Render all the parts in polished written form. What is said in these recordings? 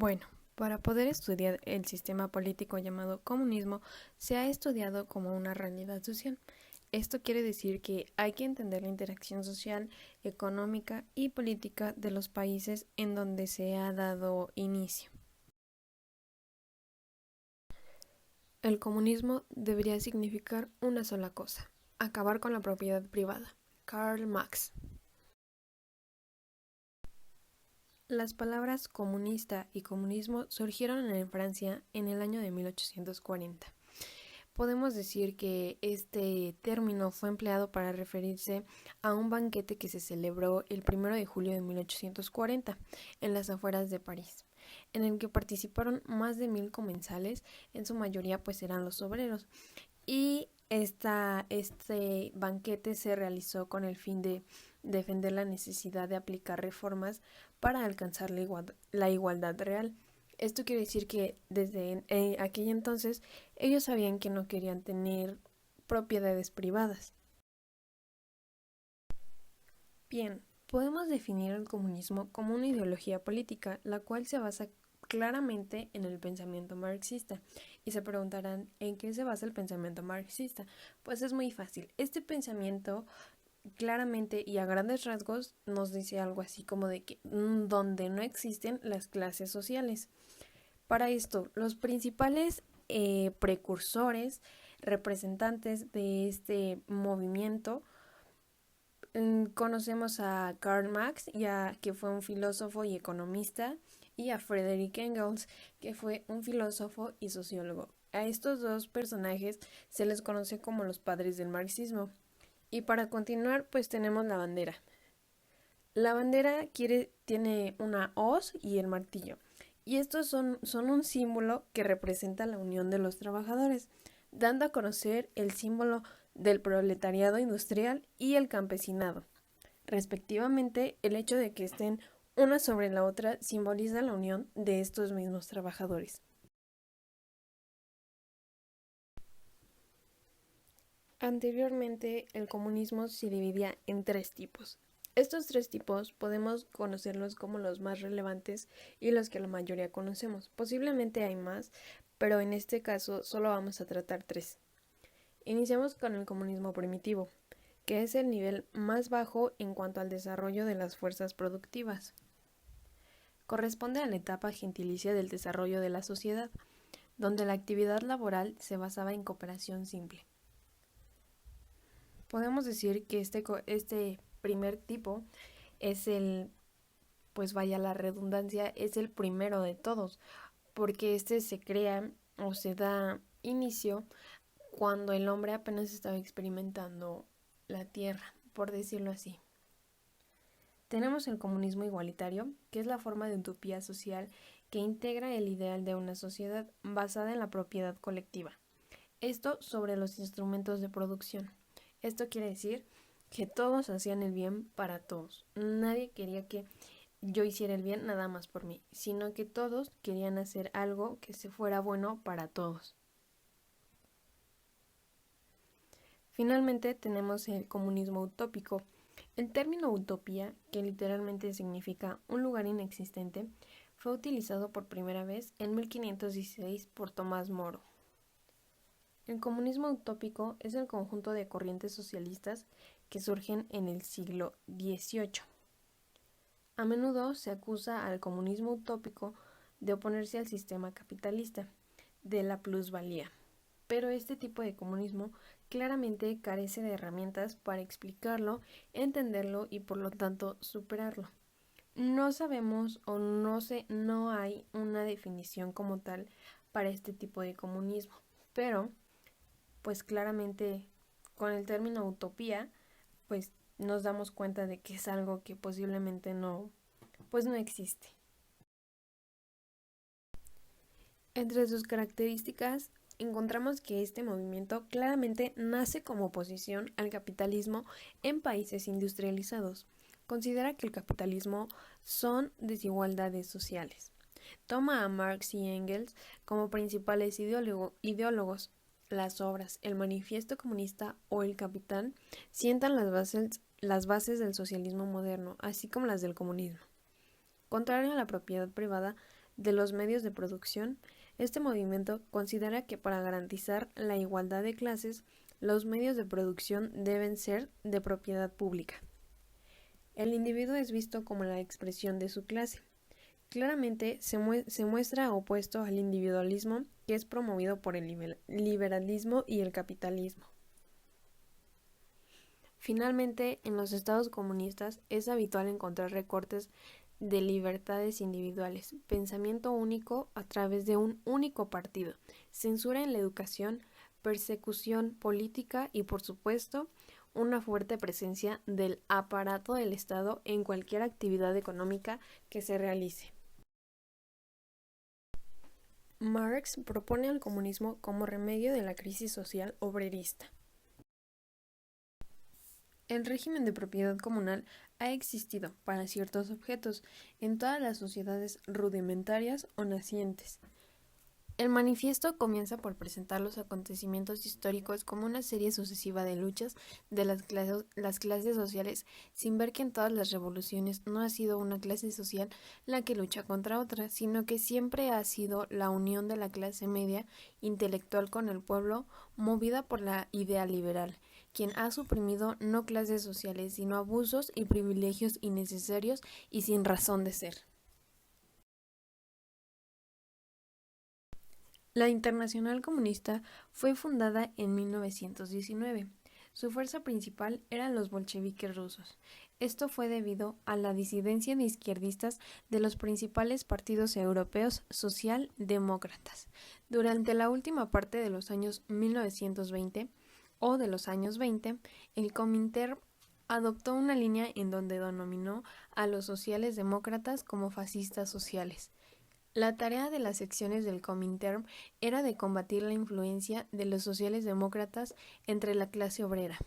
Bueno, para poder estudiar el sistema político llamado comunismo, se ha estudiado como una realidad social. Esto quiere decir que hay que entender la interacción social, económica y política de los países en donde se ha dado inicio. El comunismo debería significar una sola cosa: acabar con la propiedad privada. Karl Marx. Las palabras comunista y comunismo surgieron en Francia en el año de 1840. Podemos decir que este término fue empleado para referirse a un banquete que se celebró el 1 de julio de 1840 en las afueras de París, en el que participaron más de 1000 comensales, en su mayoría pues eran los obreros, y este banquete se realizó con el fin de defender la necesidad de aplicar reformas para alcanzar la igualdad real. Esto quiere decir que desde aquel entonces ellos sabían que no querían tener propiedades privadas. Bien, podemos definir el comunismo como una ideología política, la cual se basa claramente en el pensamiento marxista. Y se preguntarán, ¿en qué se basa el pensamiento marxista? Pues es muy fácil. Este pensamiento claramente y a grandes rasgos nos dice algo así como de que donde no existen las clases sociales. Para esto, los principales precursores, representantes de este movimiento, conocemos a Karl Marx, que fue un filósofo y economista, y a Friedrich Engels, que fue un filósofo y sociólogo. A estos dos personajes se les conoce como los padres del marxismo. Y para continuar, pues tenemos la bandera. La bandera tiene una hoz y el martillo. Y estos son un símbolo que representa la unión de los trabajadores, dando a conocer el símbolo del proletariado industrial y el campesinado. Respectivamente, el hecho de que estén una sobre la otra simboliza la unión de estos mismos trabajadores. Anteriormente, el comunismo se dividía en tres tipos. Estos tres tipos podemos conocerlos como los más relevantes y los que la mayoría conocemos. Posiblemente hay más, pero en este caso solo vamos a tratar tres. Iniciamos con el comunismo primitivo, que es el nivel más bajo en cuanto al desarrollo de las fuerzas productivas. Corresponde a la etapa gentilicia del desarrollo de la sociedad, donde la actividad laboral se basaba en cooperación simple. Podemos decir que este primer tipo es pues vaya la redundancia, es el primero de todos, porque este se crea o se da inicio cuando el hombre apenas estaba experimentando la tierra, por decirlo así. Tenemos el comunismo igualitario, que es la forma de utopía social que integra el ideal de una sociedad basada en la propiedad colectiva. Esto sobre los instrumentos de producción. Esto quiere decir que todos hacían el bien para todos. Nadie quería que yo hiciera el bien nada más por mí, sino que todos querían hacer algo que se fuera bueno para todos. Finalmente tenemos el comunismo utópico. El término utopía, que literalmente significa un lugar inexistente, fue utilizado por primera vez en 1516 por Tomás Moro. El comunismo utópico es el conjunto de corrientes socialistas que surgen en el siglo XVIII. A menudo se acusa al comunismo utópico de oponerse al sistema capitalista, de la plusvalía, pero este tipo de comunismo claramente carece de herramientas para explicarlo, entenderlo y por lo tanto superarlo. No sabemos o no hay una definición como tal para este tipo de comunismo, pero pues claramente con el término utopía pues nos damos cuenta de que es algo que posiblemente pues no existe. Entre sus características encontramos que este movimiento claramente nace como oposición al capitalismo en países industrializados. Considera que el capitalismo son desigualdades sociales. Toma a Marx y Engels como principales ideólogos. Las obras El Manifiesto Comunista o El Capital sientan las bases del socialismo moderno, así como las del comunismo. Contrario a la propiedad privada, de los medios de producción, este movimiento considera que para garantizar la igualdad de clases, los medios de producción deben ser de propiedad pública. El individuo es visto como la expresión de su clase. Claramente se muestra opuesto al individualismo que es promovido por el liberalismo y el capitalismo. Finalmente, en los estados comunistas es habitual encontrar recortes de libertades individuales, pensamiento único a través de un único partido, censura en la educación, persecución política y, por supuesto, una fuerte presencia del aparato del Estado en cualquier actividad económica que se realice. Marx propone al comunismo como remedio de la crisis social obrerista. El régimen de propiedad comunal ha existido para ciertos objetos en todas las sociedades rudimentarias o nacientes. El manifiesto comienza por presentar los acontecimientos históricos como una serie sucesiva de luchas de las clases sociales, sin ver que en todas las revoluciones no ha sido una clase social la que lucha contra otra, sino que siempre ha sido la unión de la clase media intelectual con el pueblo, movida por la idea liberal, quien ha suprimido no clases sociales, sino abusos y privilegios innecesarios y sin razón de ser. La Internacional Comunista fue fundada en 1919. Su fuerza principal eran los bolcheviques rusos. Esto fue debido a la disidencia de izquierdistas de los principales partidos europeos socialdemócratas. Durante la última parte de los años 1920 o de los años 20, el Comintern adoptó una línea en donde denominó a los sociales demócratas como fascistas sociales. La tarea de las secciones del Comintern era de combatir la influencia de los sociales demócratas entre la clase obrera.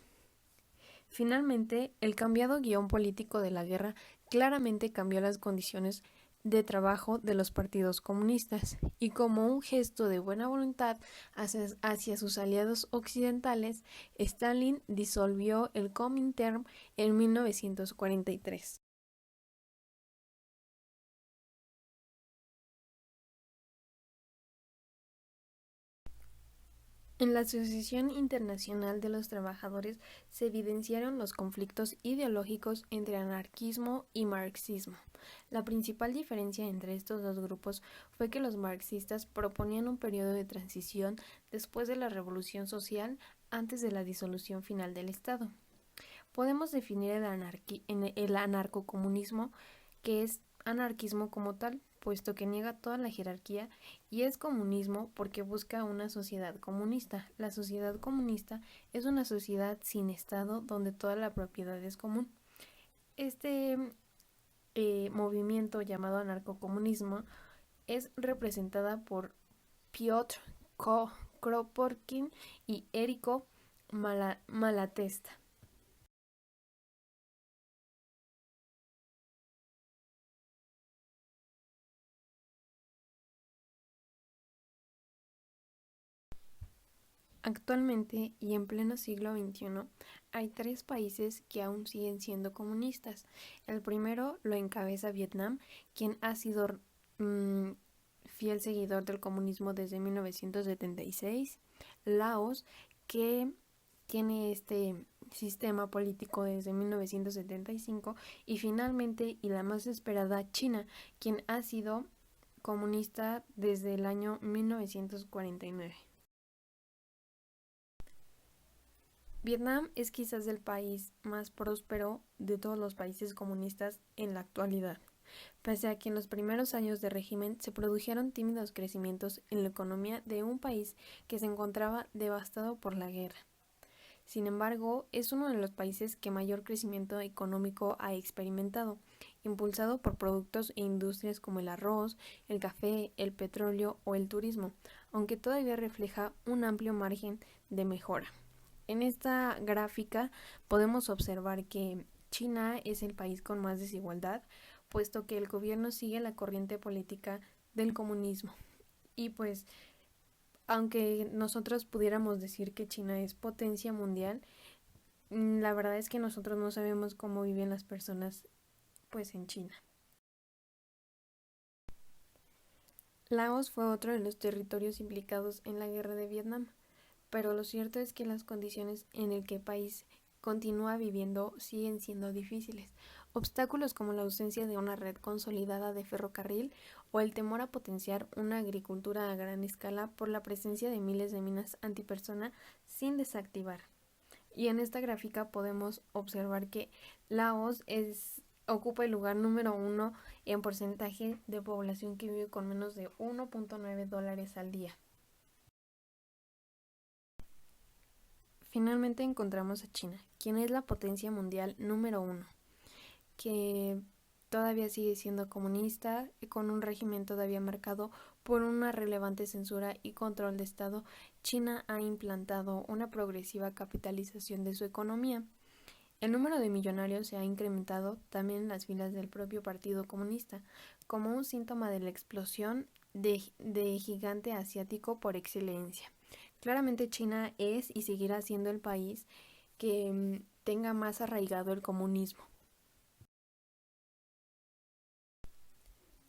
Finalmente, el cambiado guión político de la guerra claramente cambió las condiciones de trabajo de los partidos comunistas, y como un gesto de buena voluntad hacia sus aliados occidentales, Stalin disolvió el Comintern en 1943. En la Asociación Internacional de los Trabajadores se evidenciaron los conflictos ideológicos entre anarquismo y marxismo. La principal diferencia entre estos dos grupos fue que los marxistas proponían un periodo de transición después de la revolución social, antes de la disolución final del Estado. Podemos definir el anarcocomunismo, que es anarquismo como tal, puesto que niega toda la jerarquía, y es comunismo porque busca una sociedad comunista. La sociedad comunista es una sociedad sin Estado donde toda la propiedad es común. Este movimiento llamado anarcocomunismo es representada por Piotr Kropotkin y Érico Malatesta. Actualmente y en pleno siglo XXI hay 3 países que aún siguen siendo comunistas. El primero lo encabeza Vietnam, quien ha sido fiel seguidor del comunismo desde 1976. Laos, que tiene este sistema político desde 1975. Y finalmente, y la más esperada, China, quien ha sido comunista desde el año 1949. Vietnam es quizás el país más próspero de todos los países comunistas en la actualidad, pese a que en los primeros años de régimen se produjeron tímidos crecimientos en la economía de un país que se encontraba devastado por la guerra. Sin embargo, es uno de los países que mayor crecimiento económico ha experimentado, impulsado por productos e industrias como el arroz, el café, el petróleo o el turismo, aunque todavía refleja un amplio margen de mejora. En esta gráfica podemos observar que China es el país con más desigualdad, puesto que el gobierno sigue la corriente política del comunismo. Y pues, aunque nosotros pudiéramos decir que China es potencia mundial, la verdad es que nosotros no sabemos cómo viven las personas pues en China. Laos fue otro de los territorios implicados en la guerra de Vietnam, pero lo cierto es que las condiciones en el que el país continúa viviendo siguen siendo difíciles. Obstáculos como la ausencia de una red consolidada de ferrocarril o el temor a potenciar una agricultura a gran escala por la presencia de miles de minas antipersona sin desactivar. Y en esta gráfica podemos observar que Laos ocupa el lugar número 1 en porcentaje de población que vive con menos de 1.9 dólares al día. Finalmente encontramos a China, quien es la potencia mundial número 1, que todavía sigue siendo comunista y con un régimen todavía marcado por una relevante censura y control de Estado. China ha implantado una progresiva capitalización de su economía. El número de millonarios se ha incrementado también en las filas del propio Partido Comunista, como un síntoma de la explosión de gigante asiático por excelencia. Claramente China es y seguirá siendo el país que tenga más arraigado el comunismo.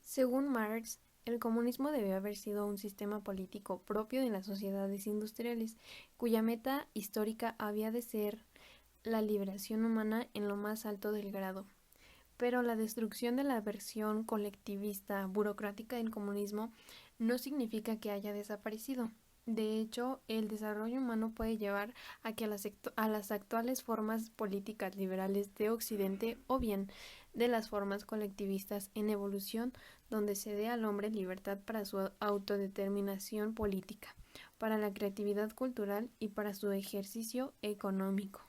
Según Marx, el comunismo debe haber sido un sistema político propio de las sociedades industriales, cuya meta histórica había de ser la liberación humana en lo más alto del grado. Pero la destrucción de la versión colectivista burocrática del comunismo no significa que haya desaparecido. De hecho, el desarrollo humano puede llevar a que a las actuales formas políticas liberales de Occidente o bien de las formas colectivistas en evolución donde se dé al hombre libertad para su autodeterminación política, para la creatividad cultural y para su ejercicio económico.